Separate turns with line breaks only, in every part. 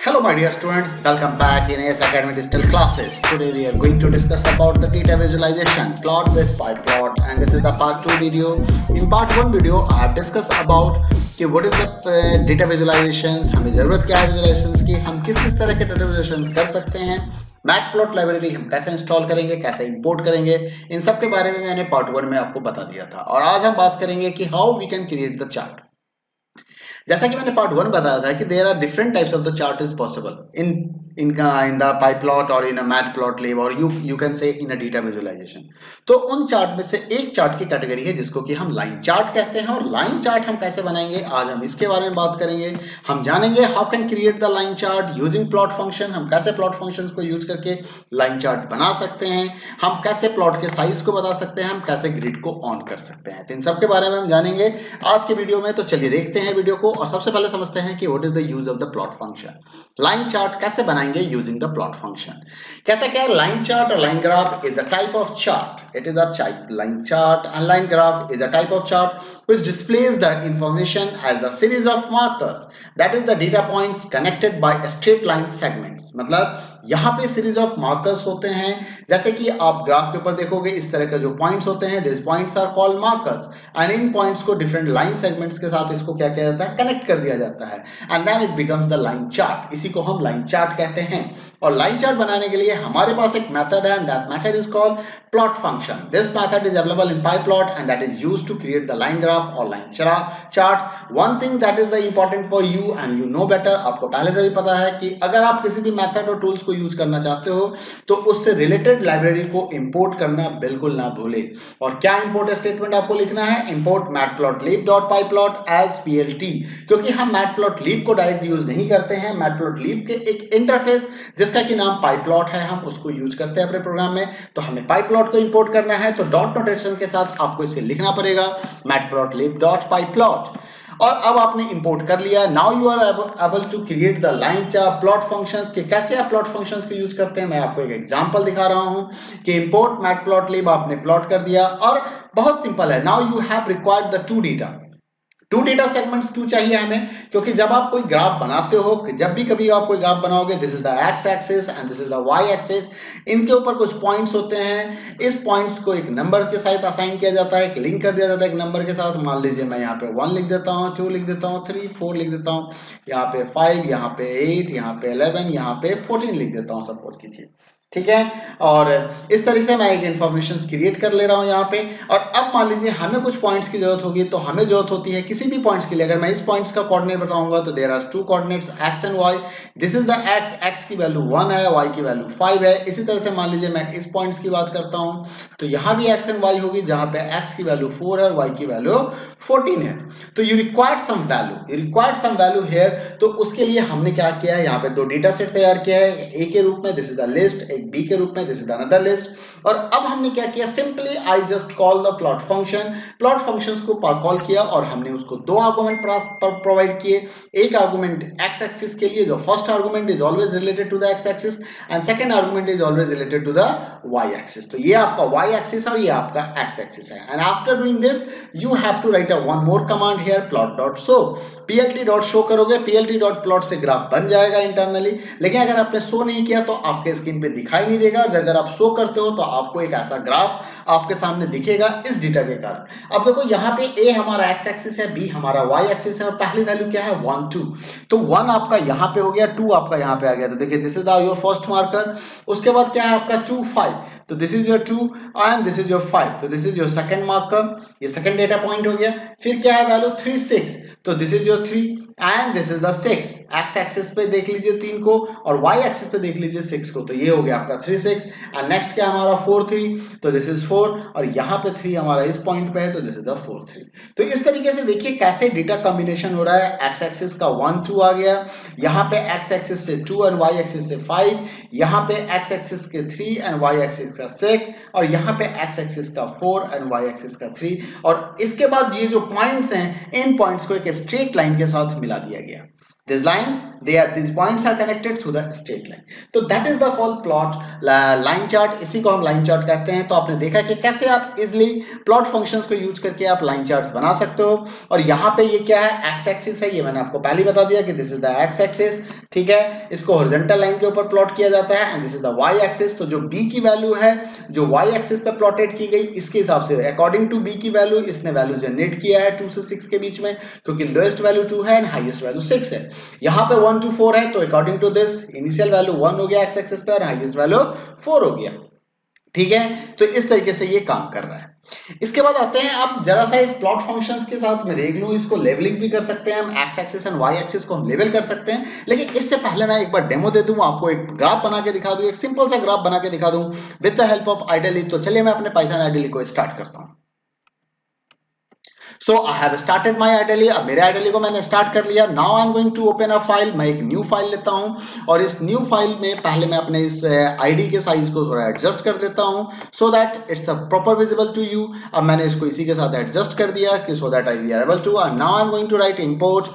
Hello my dear students, welcome back in AS Academy Digital classes. Today we are going to discuss about the data visualization, plot with PyPlot, and this is the part 2 video. In part 1 video I have discussed about कि what is the data visualizations, हमें ज़रूरत क्या है visualizations की, हम किस तरह के data visualizations कर सकते हैं, मैटप्लॉट लाइब्रेरी हम कैसे इंस्टॉल करेंगे, कैसे इंपोर्ट करेंगे, इन सब के बारे में मैंने पार्ट 1 में आपको बता दिया था। और आज हम बात करेंगे कि how we can create the chart. जैसा कि मैंने पार्ट 1 बताया था कि there are different types of the chart is possible in the PyPlot or in a Matplotlib or you can say in a data visualization। तो उन chart में से एक चार्ट की कैटेगरी है जिसको कि हम लाइन चार्ट कहते हैं। और लाइन चार्ट हम कैसे बनाएंगे, आज हम इसके बारे में बात करेंगे। हम जानेंगे how can create the line chart using plot function, हम कैसे प्लॉट फंक्शंस को यूज करके लाइन चार्ट बना सकते हैं, हम कैसे प्लॉट के साइज को बता सकते हैं, हम कैसे ग्रिड को ऑन कर सकते हैं। तो इन सब के बारे में हम जानेंगे आज के वीडियो में। तो चलिए देखते हैं वीडियो को और सबसे पहले समझते हैं कि what is the use of the plot function. Line chart कैसे बनाएंगे यूजिंग द प्लॉट फंक्शन। कहता क्या है, लाइन चार्ट और line graph is a type of chart. It is a type line chart and line graph is a type of chart which displays the information as the series of markers, that is the data points connected by straight line segments। मतलब यहाँ पे series of markers होते हैं, जैसे कि आप graph के ऊपर देखोगे इस तरह के जो पॉइंट्स होते हैं, this points are called markers and इन पॉइंट्स को डिफरेंट लाइन सेगमेंट्स के साथ इसको क्या किया जाता है, कनेक्ट कर दिया जाता है and then it becomes the line chart. इसी को हम लाइन चार्ट कहते हैं। और लाइन चार्ट बनाने के लिए हमारे पास एक मेथड है and that method is called plot function। This method is available in PyPlot and that is used to create the line graph or line chart। One thing that is the important for you and you know better, आपको पहले से भी पता है कि अगर आप किसी भी मेथड और टूल्स को यूज करना चाहते हो तो उससे रिलेटेड लाइब्रेरी को इंपोर्ट करना बिल्कुल ना भूले। और क्या इंपोर्ट स्टेटमेंट आपको लिखना है, इंपोर्ट matplotlib.pyplot as plt, क्योंकि हम matplotlib को डायरेक्ट यूज नहीं करते हैं। matplotlib के एक इंटरफेस जिसका कि नाम PyPlot है, हम उसको यूज करते हैं अपने प्रोग्राम में। तो हमें PyPlot को इंपोर्ट करना है तो डॉट नोटेशन के साथ आपको इसे लिखना पड़ेगा matplotlib.pyplot। और अब आपने इंपोर्ट कर लिया। Now you are able to create the line chart plot functions. के कैसे आप प्लॉट फंक्शंस को यूज करते हैं, मैं आपको एक एग्जांपल दिखा रहा हूं कि इंपोर्ट मैटप्लॉटलिब आपने प्लॉट कर दिया और बहुत सिंपल है। Now you have required the two data segments. क्यों चाहिए हमें, क्योंकि जब आप कोई ग्राफ बनाते हो, जब भी कभी आप कोई ग्राफ बनाओगे, this is the X axis and this is the Y axis, इनके ऊपर कुछ पॉइंट्स होते हैं। इस पॉइंट्स को एक नंबर के साथ असाइन किया जाता है, एक लिंक कर दिया जाता है एक नंबर के साथ। मान लीजिए मैं यहाँ पे 1 लिख देता हूँ, 2 लिख देता हूँ, 3 4 लिख देता हूँ, यहाँ पे 5, यहाँ पे 8, यहाँ पे 11, यहाँ पे 14 लिख देता हूँ, सपोज कीजिए, ठीक है। और इस तरह से मैं एक इंफॉर्मेशन क्रिएट कर ले रहा हूं यहाँ पे। और अब मान लीजिए हमें कुछ पॉइंट्स की जरूरत होगी, तो हमें जरूरत होती है किसी भी पॉइंट्स के लिए। अगर मैं इस पॉइंट्स का कोऑर्डिनेट बताऊंगा तो there are 2 coordinates x and y। This is the x की वैल्यू 1 है, y की वैल्यू 5 है। इसी तरह से मान लीजिए मैं इस पॉइंट्स की बात करता हूं तो यहाँ भी x एंड y होगी, जहां पे x की वैल्यू 4 है और y की वैल्यू 14 है। तो you required some value here. तो उसके लिए हमने क्या किया है, यहाँ पे 2 डेटा सेट तैयार किया है, a के रूप में दिस इज द लिस्ट, एक b के रूप में दिस इज अनदर लिस्ट। और अब हमने क्या किया, simply I just call the plot functions को कॉल किया और हमने उसको 2 आर्गुमेंट प्रोवाइड किए। एक आर्गुमेंट x एक्सिस के लिए, जो first argument is always related to the x axis and second argument is always related to the y axis. तो ये आपका y एक्सिस है और ये आपका x एक्सिस है। And after doing this you have to write one more command here, plot.show। plt.show करोगे, plt.plot से ग्राफ बन जाएगा इंटरनली। लेकिन अगर आपने शो नहीं किया तो आपके स्क्रीन पे दिखाई नहीं देगा। अगर आप शो करते हो तो आपको एक ऐसा ग्राफ आपके सामने दिखेगा इस डेटा के कारण। अब देखो यहाँ पे a हमारा x एक्सिस है, b हमारा y एक्सिस है और पहली वैल्यू क्या है, 1 2। तो 1 आपका यहाँ पे हो गया, 2 आपका यहाँ पे आ गया। तो देखिए this is your first marker. उसके बाद क्या है आपका 2 5, तो this is your 2 and this is your 5, तो this is your second marker, ये सेकंड डेटा पॉइंट हो गया। फिर क्या है वैल्यू 3 6, तो this is your 3 and this is the 6। X axis पे देख लीजिए 3 को और वाई एक्सिस पे देख लीजिए 6 को। तो ये हो गया आपका 3 6 एंड नेक्स्ट क्या हमारा 4 3, तो दिस इज 4 और यहाँ पे 3 हमारा इस पॉइंट पे है, तो दिस इज द 4 3। तो इस तरीके से देखिए कैसे डेटा कॉम्बिनेशन हो रहा है। एक्स एक्सिस का 1 2 आ गया, यहाँ पे एक्स एक्सिस से 2 एंड वाई एक्सिस से 5, यहाँ पे एक्स एक्सिस के 3 एंड वाई एक्सिस का 6 और यहाँ पे एक्स एक्सिस का 4 एंड वाई एक्सिस का 3। और इसके बाद ये जो पॉइंट्स हैं, इन पॉइंट्स को एक स्ट्रेट लाइन के साथ मिला दिया गया। These lines they are these points are connected through the straight line. तो that is the called plot line chart, इसी को हम लाइन चार्ट कहते हैं। तो आपने देखा कि कैसे आप इजिली प्लॉट फंक्शंस को यूज करके आप लाइन चार्ट्स बना सकते हो। और यहाँ पे ये क्या है, एक्स एक्सिस है, ये मैंने आपको पहले ही बता दिया कि this is the X axis, ठीक है, इसको हॉरिजॉन्टल लाइन के ऊपर प्लॉट किया जाता है, and this is the Y axis. तो जो बी की वैल्यू है जो वाई एक्सिस पे प्लॉटेड की गई, इसके हिसाब से अकॉर्डिंग टू बी की वैल्यू इसने वैल्यू जनरेट किया है 2 से 6 के बीच में, क्योंकि लोएस्ट वैल्यू 2 है एंड हाईएस्ट वैल्यू 6 है। यहाँ पे 1 to 4 है, तो according to this initial value 1 हो गया एक्स एक्सिस पे और हाईएस्ट वैल्यू 4 हो गया, ठीक है। तो इस तरीके से ये काम कर रहा है। इसके बाद आते हैं, अब जरा सा इस प्लॉट फंक्शंस के साथ मैं देख लूं, इसको लेवलिंग भी कर सकते हैं हम, X axis and Y axis को हम लेवल कर सकते हैं। लेकिन इससे पहले मैं एक बार डेमो दे दूं आपको, एक ग्राफ बना के दिखा दूं, एक सिंपल सा ग्राफ बना के दिखा दूं with the help of ideally. तो चलिए मैं अपने पाइथन आइडियली को स्टार्ट करता हूं। So I have started my Ideally। अब मेरे Ideally को मैंने स्टार्ट कर लिया। Now I'm going to open a file। मैं एक न्यू फाइल लेता हूं और इस न्यू फाइल में पहले मैं अपने इस आईडी के साइज को थोड़ा एडजस्ट कर देता हूं so that it's a proper visible to you। अब मैंने इसको इसी के साथ एडजस्ट कर दिया कि so that I be able to, and now I'm going to write import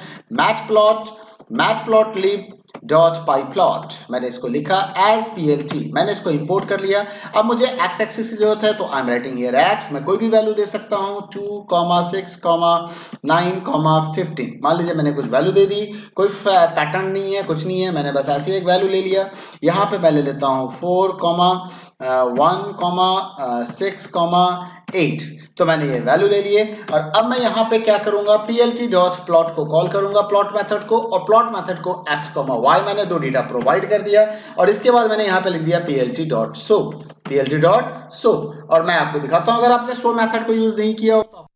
matplotlib dot pyplot। मैंने इसको लिखा एज plt, मैंने इसको इंपोर्ट कर लिया। अब मुझे एक्स एक्सिस की जरूरत है, तो I am writing here x. मैं कोई भी वैल्यू दे सकता हूं 2, 6, 9, 15। मान लीजिए मैंने कुछ वैल्यू दे दी, कोई पैटर्न नहीं है, कुछ नहीं है, मैंने बस ऐसे एक वैल्यू ले लिया। यहाँ पे मैं ले लेता हूं 4, 1, 6, 8। तो मैंने ये वैल्यू ले लिए और अब मैं यहाँ पे क्या करूंगा, plt.plot को कॉल करूंगा, प्लॉट मेथड को, और प्लॉट मेथड को x, y मैंने दो डेटा प्रोवाइड कर दिया और इसके बाद मैंने यहाँ पे लिख दिया plt.show। और मैं आपको दिखाता हूँ, अगर आपने show मेथड को यूज नहीं किया हो तो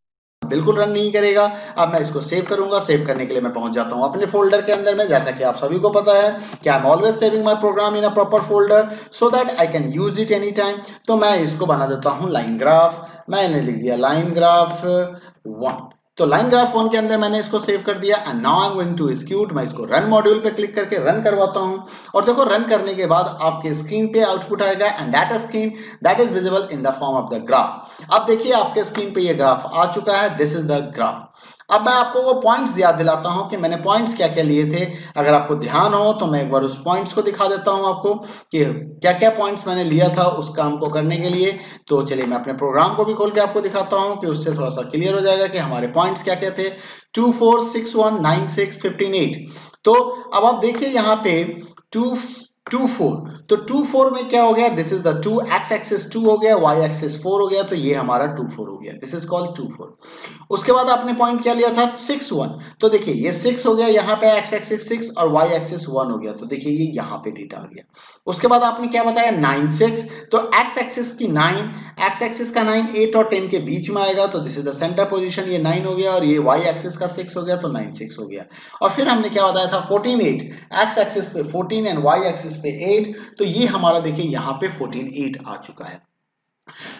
बिल्कुल रन नहीं करेगा। अब मैं इसको सेव करूंगा। सेव करने के लिए मैं पहुंच जाता हूं अपने फोल्डर के अंदर में, जैसा कि आप सभी को पता है कि I am always saving my program in a proper folder so that I can use it any time. तो मैं इसको बना देता हूं लाइन ग्राफ। मैंने लिख दिया लाइन ग्राफ 1। तो लाइन ग्राफ 1 के अंदर मैंने इसको सेव कर दिया and now I am going to execute. मैं इसको रन मॉड्यूल पे क्लिक करके रन करवाता हूं और देखो रन करने के बाद आपके स्क्रीन पे आउटपुट आएगा and that is visible in the form of the graph. अब देखिए आपके स्क्रीन पे ये ग्राफ आ चुका है, दिस इज द ग्राफ। अब मैं आपको वो पॉइंट्स याद दिलाता हूं कि मैंने पॉइंट्स क्या क्या लिए थे। अगर आपको ध्यान हो तो मैं एक बार उस पॉइंट्स को दिखा देता हूं आपको कि क्या क्या पॉइंट्स मैंने लिया था उस काम को करने के लिए। तो चलिए मैं अपने प्रोग्राम को भी खोल के आपको दिखाता हूं कि उससे थोड़ा सा क्लियर हो जाएगा कि हमारे पॉइंट्स क्या क्या थे। 2, 4, 6, 1, 9, 6, 15, 8। तो अब आप देखिए यहाँ पे 2, 4। तो 2, 4 में क्या हो गया, this is the 2, x axis 2 हो गया, वाई एक्सिस 4 हो गया, तो ये हमारा 2, 4 हो गया, दिस इज कॉल्ड 2, 4। उसके बाद आपने पॉइंट क्या लिया था 6, 1। तो देखिए ये 6 हो गया, यहाँ पे एक्स एक्सिस 6 और वाई एक्सिस 1 हो गया, तो देखिए ये यहाँ पे डेटा आ गया। उसके बाद आपने क्या बताया 9, 6। तो एक्स एक्सिस की 9, एक्स एक्सिस का 9 8 और 10 के बीच में आएगा, तो this is the centre position, ये 9 हो गया, और ये वाई एक्सिस का 6 हो गया, तो 9, 6 हो गया। और फिर हमने क्या बताया था 14, 8। एक्स एक्सिस पे 14 एंड वाई एक्सिस पे 8, तो ये हमारा देखिए यहाँ पे 14, 8 आ चुका है।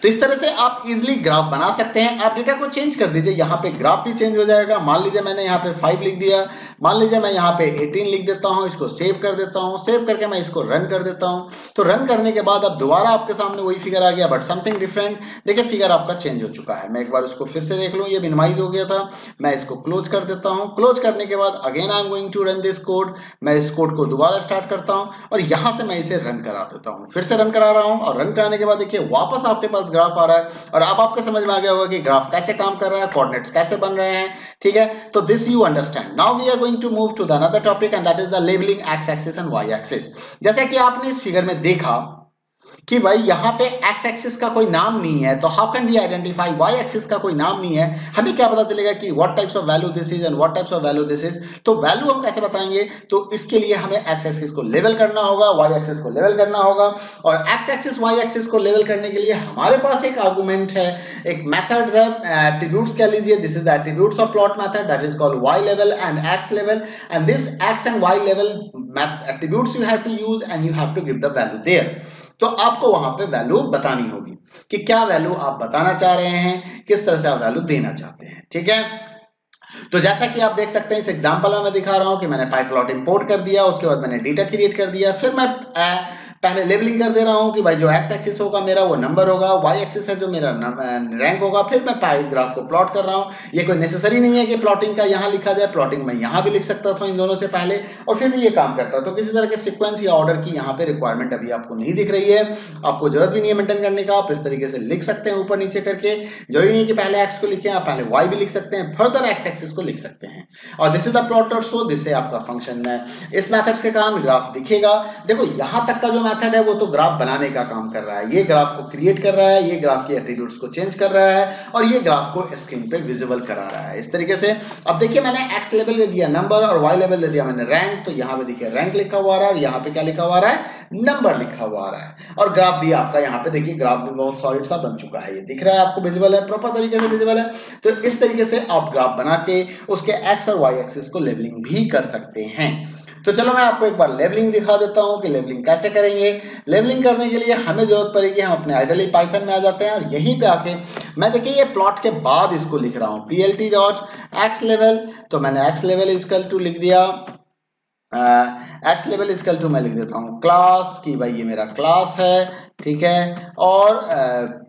तो इस तरह से आप इजीली ग्राफ बना सकते हैं। आप डेटा को चेंज कर दीजिए, यहाँ पे ग्राफ भी चेंज हो जाएगा। मान लीजिए मैंने यहाँ पे 5 लिख दिया, मान लीजिए मैं यहाँ पे 18 लिख देता हूँ, इसको सेव कर देता हूँ। सेव करके मैं इसको रन कर देता हूँ। तो रन करने के बाद अब दोबारा आपके सामने वही फिगर आ गया, बट समथिंग डिफरेंट। देखिए फिगर आपका चेंज हो चुका है। मैं एक बार उसको फिर से देख लूँ, ये मिनिमाइज हो गया था। मैं इसको क्लोज कर देता हूँ। क्लोज करने के बाद again I am going to run this code. मैं इस कोड को दोबारा स्टार्ट करता हूँ और यहाँ से मैं इसे रन करा देता हूँ। फिर से रन करा रहा हूँ और रन कराने के बाद देखिए वापस आपके पास ग्राफ आ रहा है। और अब आपको समझ में आ गया होगा कि ग्राफ कैसे काम कर रहा है, कोऑर्डिनेट्स कैसे बन रहे हैं, ठीक है। तो this you understand. Now we are going to move to the another topic and that is the labeling X axis and Y axis. जैसा कि आपने इस फिगर में देखा कि भाई यहाँ पे एक्स एक्सिस का कोई नाम नहीं है, तो how can we identify Y axis का कोई नाम नहीं है, हमें क्या पता चलेगा कि what types of value this is and what types of value this is. तो वैल्यू हम कैसे बताएंगे, तो इसके लिए हमें एक्स एक्सिस को लेवल करना होगा, वाई एक्सिस को लेवल करना होगा। और एक्स एक्सिस वाई एक्सिस को लेवल करने के लिए हमारे पास एक आर्गुमेंट है, एक मेथड्स है, एट्रीब्यूट्स कह लीजिए। This is attributes of plot method that is called Y level and X level, and this X and Y level attributes you have to use and you have to give the value there. तो आपको वहां पे value बतानी होगी कि क्या value आप बताना चाह रहे हैं, किस तरह से आप वैल्यू देना चाहते हैं, ठीक है। तो जैसा कि आप देख सकते हैं इस एग्जांपल में मैं दिखा रहा हूं कि मैंने pyplot इंपोर्ट कर दिया, उसके बाद मैंने डेटा क्रिएट कर दिया, फिर मैं पहले लेबलिंग कर दे रहा हूं कि भाई जो एक्स एक्सिस होगा मेरा वो नंबर होगा, वाई एक्सिस है जो मेरा रैंक होगा, फिर मैं पाई ग्राफ को प्लॉट कर रहा हूं। ये कोई नेसेसरी नहीं है कि प्लॉटिंग का यहां लिखा जाए, प्लॉटिंग मैं यहां भी लिख सकता था इन दोनों से पहले और फिर भी ये काम करता। तो किसी तरह के सीक्वेंस या ऑर्डर की यहाँ पे रिक्वायरमेंट अभी आपको नहीं दिख रही है, आपको जरूरत भी नहीं है मेंटेन करने का। आप इस तरीके से लिख सकते हैं ऊपर नीचे करके, जरूरी नहीं है कि पहले एक्स को लिखें, आप पहले वाई भी लिख सकते हैं, फर्दर एक्स एक्सिस को लिख सकते हैं। और this is the plot dot show, this है आपका फंक्शन है। इस मेथड्स के कारण ग्राफ दिखेगा। देखो यहां तक का जो मेथड है वो तो ग्राफ बनाने का काम कर रहा है, ये ग्राफ को क्रिएट कर रहा है, ये ग्राफ के एट्रीब्यूट्स को चेंज कर रहा है और ये ग्राफ को स्क्रीन पे विजिबल करा रहा है इस तरीके से। अब देखिए मैंने एक्स लेवल दे दिया नंबर और वाई लेवल दे दिया मैंने रैंक, तो यहाँ पे देखिए रैंक लिखा हुआ रहा है और यहाँ पे क्या लिखा हुआ रहा है, नंबर लिखा हुआ रहा है। और ग्राफ भी आपका यहाँ पे देखिए ग्राफ भी बहुत सॉलिड सा बन चुका है, ये दिख रहा है आपको, विजिबल है, प्रॉपर तरीके से विजिबल है। तो इस तरीके से आप ग्राफ बना के उसके एक्स और वाई एक्सिस को लेबलिंग भी कर सकते हैं। तो चलो मैं आपको एक बार लेबलिंग दिखा देता हूं कि लेबलिंग कैसे करेंगे। लेबलिंग करने के लिए हमें जरूरत पड़ेगी, हम अपने आइडली पाइथन में आ जाते हैं और यहीं पे आके मैं देखिए ये प्लॉट के बाद इसको लिख रहा हूं plt डॉट एक्स लेवल। तो मैंने एक्स लेवल इक्वल टू लिख दिया, एक्स लेवल इक्वल टू मैं लिख देता हूं क्लास की भाई ये मेरा क्लास है, ठीक है। और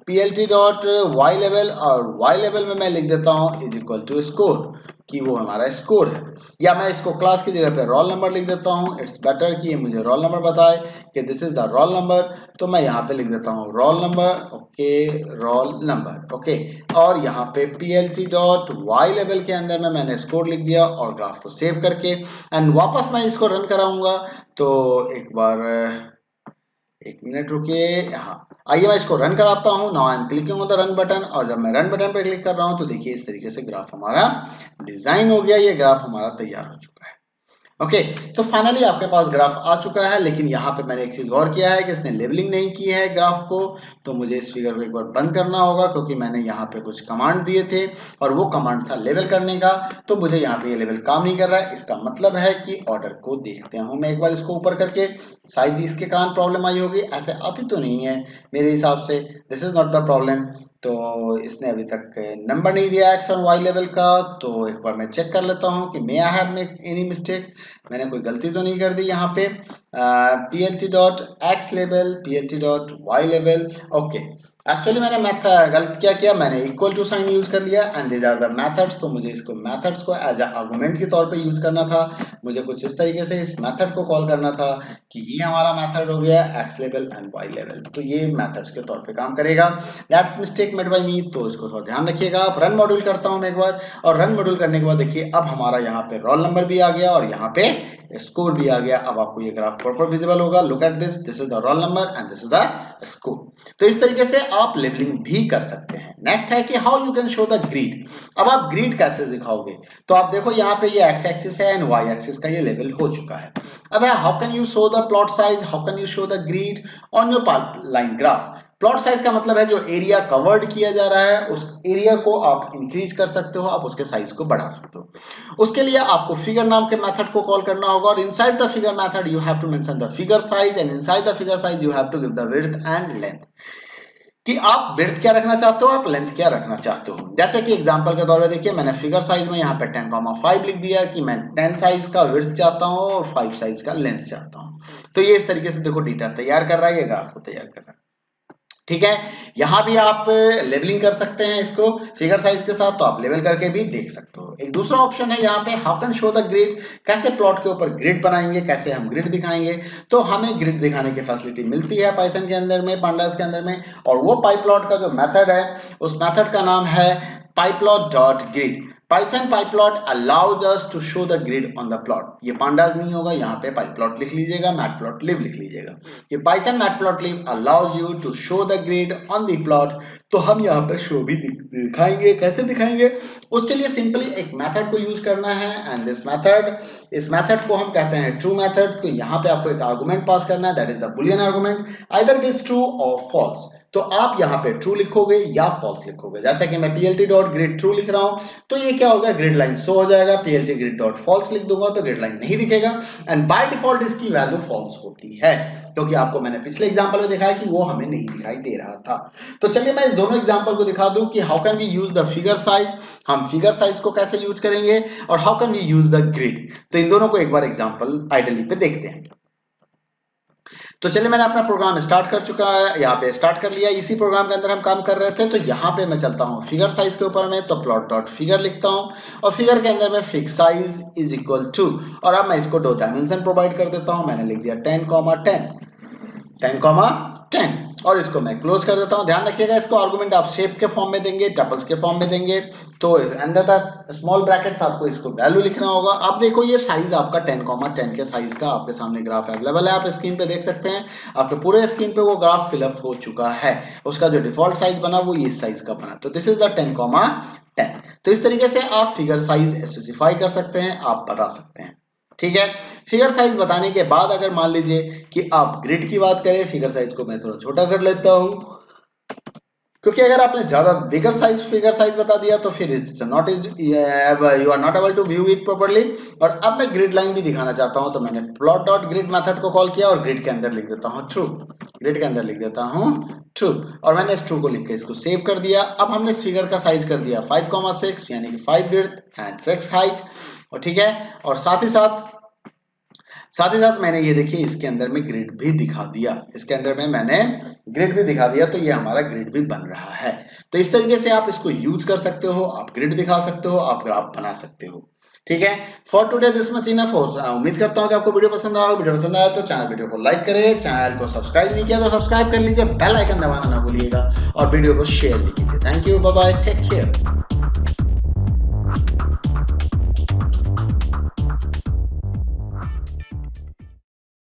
plt डॉट वाई लेवल, और वाई लेवल में मैं लिख देता हूं इज इक्वल टू स्कोर, कि वो हमारा स्कोर है। या मैं इसको क्लास की जगह पे रोल नंबर लिख देता हूं, इट्स बेटर कि ये मुझे रोल नंबर बताए कि this is the roll number. तो मैं यहाँ पे लिख देता हूँ roll number, okay, roll number, okay. और यहाँ पे plt डॉट वाई लेवल के अंदर में मैंने स्कोर लिख दिया और ग्राफ को सेव करके एंड वापस मैं इसको रन कराऊंगा। तो एक बार एक मिनट रुकिए, हाँ आइए मैं इसको रन कराता हूँ। Now I M clicking on the run button, और जब मैं रन बटन पर क्लिक कर रहा हूँ तो देखिए इस तरीके से ग्राफ हमारा डिजाइन हो गया, ये ग्राफ हमारा तैयार हो चुका है। ओके तो फाइनली आपके पास ग्राफ आ चुका है, लेकिन यहाँ पे मैंने एक चीज गौर किया है कि इसने लेबलिंग नहीं की है ग्राफ को। तो मुझे इस फिगर को एक बार बंद करना होगा क्योंकि मैंने यहाँ पे कुछ कमांड दिए थे और वो कमांड था लेबल करने का, तो मुझे यहाँ पे ये लेबल काम नहीं कर रहा है। इसका मतलब है कि ऑर्डर को देखते हैं मैं एक बार इसको ऊपर करके, शायद इसके कारण प्रॉब्लम आई होगी, ऐसे आती तो नहीं है मेरे हिसाब से, this is not the problem. तो इसने अभी तक नंबर नहीं दिया एक्स और वाई लेवल का। तो एक बार मैं चेक कर लेता हूँ कि may I have made any mistake, मैंने कोई गलती तो नहीं कर दी यहाँ पे। plt डॉट एक्स लेवल, plt डॉट वाई लेवल, ओके। एक्चुअली मैंने गलत क्या किया, मैंने इक्वल टू साइन यूज कर लिया and these are the methods. तो मुझे इसको मेथड्स को एज आर्गुमेंट के तौर पे यूज करना था, मुझे कुछ इस तरीके से इस मेथड को कॉल करना था कि ये हमारा मेथड हो गया X level and Y level, तो ये मेथड्स के तौर पे काम करेगा। That's mistake made by me, तो इसको थोड़ा ध्यान रखिएगा आप। रन मॉड्यूल करता हूं मैं एक बार, और रन मॉड्यूल करने के बाद देखिए अब हमारा यहाँ पे रोल नंबर भी आ गया और यहाँ पे स्कोर भी आ गया। अब आपको ये ग्राफ प्रॉपर विजिबल होगा, look at this, this is the roll number and this is the score. तो इस तरीके से आप लेबलिंग भी कर सकते हैं। नेक्स्ट है कि how you can show the grid. अब आप ग्रिड कैसे दिखाओगे, तो आप देखो यहाँ पे ये एक्स एक्सिस है एंड वाई एक्सिस का ये लेवल हो चुका है। अब how can you show the plot size, how can you show the grid on your line graph. Plot size का मतलब है जो एरिया कवर्ड किया जा रहा है उस एरिया को आप इंक्रीज कर सकते हो, आप उसके साइज को बढ़ा सकते हो। उसके लिए आपको फिगर नाम के मेथड को कॉल करना होगा, और inside the figure method you have to mention the figure size and inside the figure size you have to give the width and length, कि आप विड्थ क्या रखना चाहते हो, आप लेंथ क्या रखना चाहते हो। जैसे कि एग्जांपल के तौर पे देखिए मैंने फिगर साइज में यहाँ पे 10,5 लिख दिया कि मैं 10 साइज का विड्थ चाहता हूँ और 5 साइज का लेंथ चाहता हूँ। तो ये इस तरीके से देखो डेटा तैयार कर रहा है, ये ग्राफ को तैयार कर रहा है, ठीक है। यहां भी आप लेबलिंग कर सकते हैं इसको फिगर साइज के साथ, तो आप लेबल करके भी देख सकते हो। एक दूसरा ऑप्शन है यहाँ पे how can show the grid, कैसे प्लॉट के ऊपर ग्रिड बनाएंगे, कैसे हम ग्रिड दिखाएंगे। तो हमें ग्रिड दिखाने की फैसिलिटी मिलती है पाइथन के अंदर में, पांडास के अंदर में, और वो पाइप्लॉट का जो मेथड है उस मेथड का नाम है pyplot dot grid. Python PyPlot allows us to show the grid on the plot। ये पांडास नहीं होगा, यहाँ पे PyPlot लिख लीजिएगा, matplotlib लिख लीजिएगा। ये Python matplotlib allows you to show the grid on the plot। तो हम यहाँ पे शो भी दिखाएंगे, कैसे दिखाएंगे, उसके लिए सिंपली एक मेथड को यूज करना है एंड दिस मेथड, इस मेथड को हम कहते हैं ट्रू मेथड। तो यहाँ पे आपको एक आर्गुमेंट पास करना है, that is the Boolean argument, either it is true और फॉल्स। तो आप यहाँ पे ट्रू लिखोगे या फॉल्स लिखोगे। जैसे कि मैं plt डॉट ग्रिड ट्रू लिख रहा हूं तो ये क्या होगा, ग्रिड लाइन शो हो जाएगा। plt ग्रिड डॉट फॉल्स लिख दूंगा तो ग्रिड लाइन नहीं दिखेगा एंड बाय डिफॉल्ट इसकी वैल्यू फॉल्स होती है, क्योंकि आपको मैंने पिछले एग्जांपल में दिखाया कि वो हमें नहीं दिखाई दे रहा था। तो चलिए मैं इस दोनों एग्जांपल को दिखा दूं कि how can we use the figure size, हम फिगर साइज को कैसे यूज करेंगे, और how can we use the grid. तो इन दोनों को एक बार एग्जांपल आइडली पे देखते हैं। तो चलिए मैंने अपना प्रोग्राम स्टार्ट कर चुका है, यहाँ पे स्टार्ट कर लिया। इसी प्रोग्राम के अंदर हम काम कर रहे थे, तो यहाँ पे मैं चलता हूँ फिगर साइज के ऊपर में, तो प्लॉट डॉट फिगर लिखता हूँ और फिगर के अंदर में fix size is equal to, और अब मैं इसको 2 डायमेंशन प्रोवाइड कर देता हूँ। मैंने लिख दिया 10,10 और इसको मैं क्लोज कर देता हूं। ध्यान रखिएगा इसको आर्गुमेंट आप शेप के फॉर्म में देंगे, टपल्स के फॉर्म में देंगे, तो अंडर द स्मॉल ब्रैकेट्स आपको इसको वैल्यू लिखना होगा। अब देखो ये साइज आपका 10,10 के साइज का आपके सामने ग्राफ अवेलेबल है, आप स्क्रीन पे देख सकते हैं। आपके पूरे स्क्रीन पे वो ग्राफ फिलअप हो चुका है, उसका जो डिफॉल्ट साइज बना वो इस साइज का बना, तो दिस इज द 10,10। तो इस तरीके से आप फिगर साइज स्पेसिफाई कर सकते हैं, आप बता सकते हैं। ठीक है, फिगर साइज बताने के बाद अगर मान लीजिए कि आप ग्रिड की बात करें, फिगर साइज को मैं थोड़ा छोटा कर लेता हूं, क्योंकि अगर आपने ज्यादा बिगर साइज फिगर साइज बता दिया तो फिर it's not you are not able to view it properly. और अब मैं ग्रिड लाइन भी दिखाना चाहता हूं, तो मैंने प्लॉट डॉट ग्रिड मेथड को कॉल किया और ग्रिड के अंदर लिख देता हूं ट्रू, ग्रिड के अंदर लिख देता हूं ट्रू, और मैंने इस ट्रू को लिख के इसको सेव कर दिया। अब हमने इस फिगर का साइज कर दिया 5,6 यानी कि 5 विड्थ एंड 6 हाइट, और ठीक है, और साथ ही साथ मैंने ये देखिए इसके अंदर में ग्रिड भी दिखा दिया, इसके अंदर में मैंने ग्रिड भी दिखा दिया, तो ये हमारा ग्रिड भी बन रहा है। तो इस तरीके से आप इसको यूज कर सकते हो, आप ग्रिड दिखा सकते हो, आप ग्राफ बना सकते हो। ठीक है, for today this much enough. उम्मीद करता हूं कि आपको वीडियो पसंद आया। वीडियो पसंद आया तो चैनल वीडियो को लाइक करें, चैनल को सब्सक्राइब नहीं किया तो सब्सक्राइब कर लीजिए, बेल आइकन दबाना ना भूलिएगा और वीडियो को शेयर भी कीजिए। Thank you, bye bye, take care.